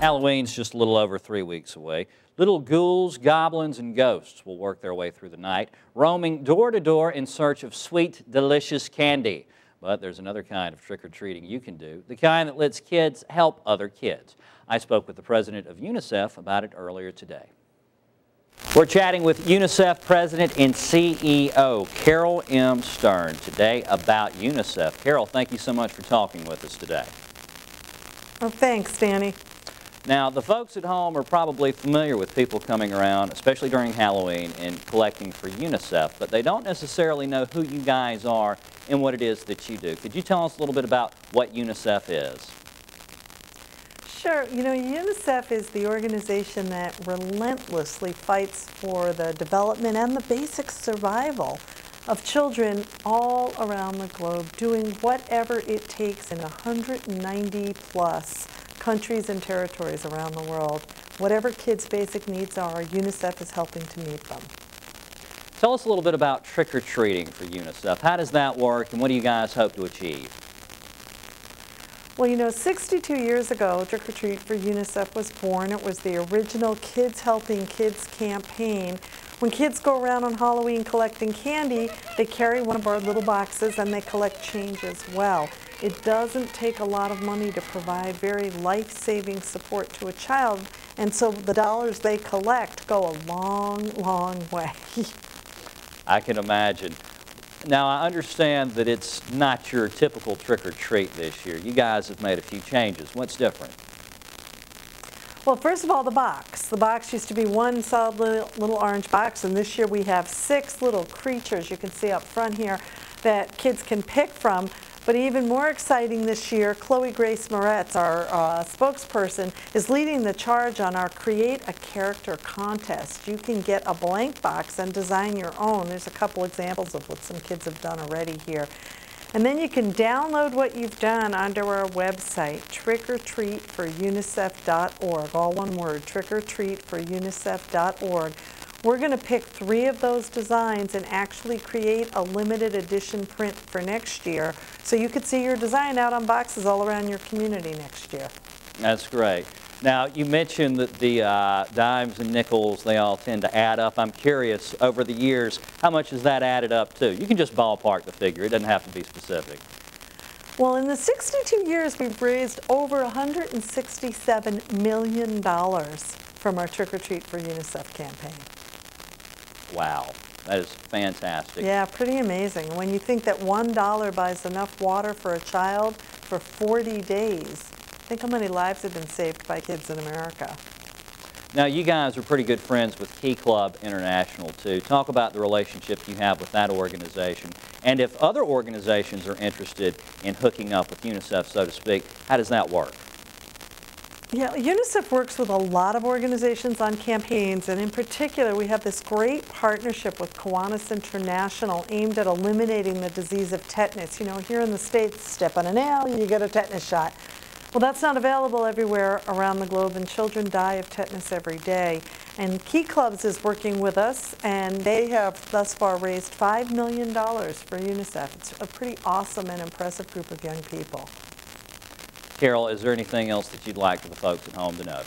Halloween's just a little over 3 weeks away. Little ghouls, goblins, and ghosts will work their way through the night, roaming door to door in search of sweet, delicious candy. But there's another kind of trick-or-treating you can do, the kind that lets kids help other kids. I spoke with the president of UNICEF about it earlier today. We're chatting with UNICEF President and CEO, Carol M. Stern, today about UNICEF. Carol, thank you so much for talking with us today. Well, thanks, Danny. Now, the folks at home are probably familiar with people coming around, especially during Halloween, and collecting for UNICEF, but they don't necessarily know who you guys are and what it is that you do. Could you tell us a little bit about what UNICEF is? Sure. You know, UNICEF is the organization that relentlessly fights for the development and the basic survival of children all around the globe, doing whatever it takes in 190 plus countries and territories around the world. Whatever kids' basic needs are, UNICEF is helping to meet them. Tell us a little bit about trick-or-treating for UNICEF. How does that work, and what do you guys hope to achieve? Well, you know, 62 years ago, Trick or Treat for UNICEF was born. It was the original Kids Helping Kids campaign. When kids go around on Halloween collecting candy, they carry one of our little boxes and they collect change as well. It doesn't take a lot of money to provide very life-saving support to a child, and so the dollars they collect go a long, long way. I can imagine. Now, I understand that it's not your typical trick-or-treat this year. You guys have made a few changes. What's different? Well, first of all, the box. The box used to be one solid little orange box, and this year we have 6 little creatures you can see up front here that kids can pick from. But even more exciting this year, Chloe Grace Moretz, our spokesperson, is leading the charge on our Create a Character contest. You can get a blank box and design your own. There's a couple examples of what some kids have done already here. And then you can download what you've done onto our website, trickortreatforunicef.org, all one word, trickortreatforunicef.org. We're going to pick 3 of those designs and actually create a limited edition print for next year, so you could see your design out on boxes all around your community next year. That's great. Now, you mentioned that the dimes and nickels, they all tend to add up. I'm curious, over the years, how much has that added up to? You can just ballpark the figure. It doesn't have to be specific. Well, in the 62 years, we've raised over $167 million from our Trick or Treat for UNICEF campaign. Wow, that is fantastic. Yeah, pretty amazing. When you think that $1 buys enough water for a child for 40 days, think how many lives have been saved by kids in America. Now, you guys are pretty good friends with Key Club International, too. Talk about the relationship you have with that organization. And if other organizations are interested in hooking up with UNICEF, so to speak, how does that work? Yeah, UNICEF works with a lot of organizations on campaigns, and in particular, we have this great partnership with Kiwanis International aimed at eliminating the disease of tetanus. You know, here in the States, step on a nail, you get a tetanus shot. Well, that's not available everywhere around the globe, and children die of tetanus every day. And Key Clubs is working with us, and they have thus far raised $5 million for UNICEF. It's a pretty awesome and impressive group of young people. Carol, is there anything else that you'd like for the folks at home to know?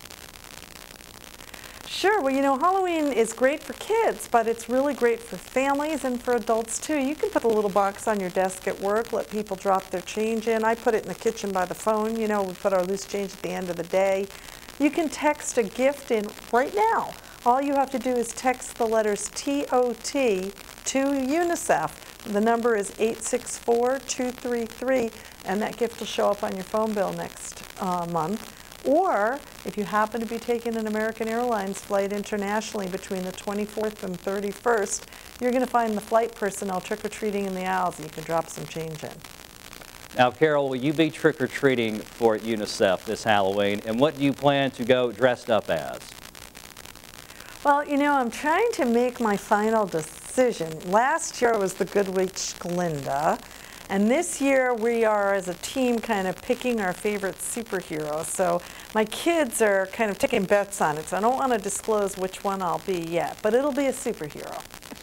Sure. Well, you know, Halloween is great for kids, but it's really great for families and for adults, too. You can put a little box on your desk at work, let people drop their change in. I put it in the kitchen by the phone. You know, we put our loose change at the end of the day. You can text a gift in right now. All you have to do is text the letters TOT to UNICEF. The number is 864-233, and that gift will show up on your phone bill next month. Or if you happen to be taking an American Airlines flight internationally between the 24th and 31st, you're going to find the flight personnel trick-or-treating in the aisles, and you can drop some change in. Now, Carol, will you be trick-or-treating for UNICEF this Halloween, and what do you plan to go dressed up as? Well, you know, I'm trying to make my final decision. Last year was the Good Witch Glinda, and this year we are, as a team, kind of picking our favorite superhero. So my kids are kind of taking bets on it, so I don't want to disclose which one I'll be yet, but it'll be a superhero.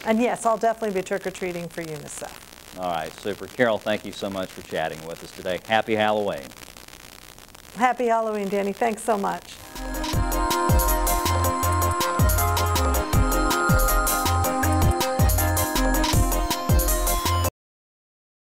And yes, I'll definitely be trick-or-treating for UNICEF. All right, super. Carol, thank you so much for chatting with us today. Happy Halloween. Happy Halloween, Danny. Thanks so much.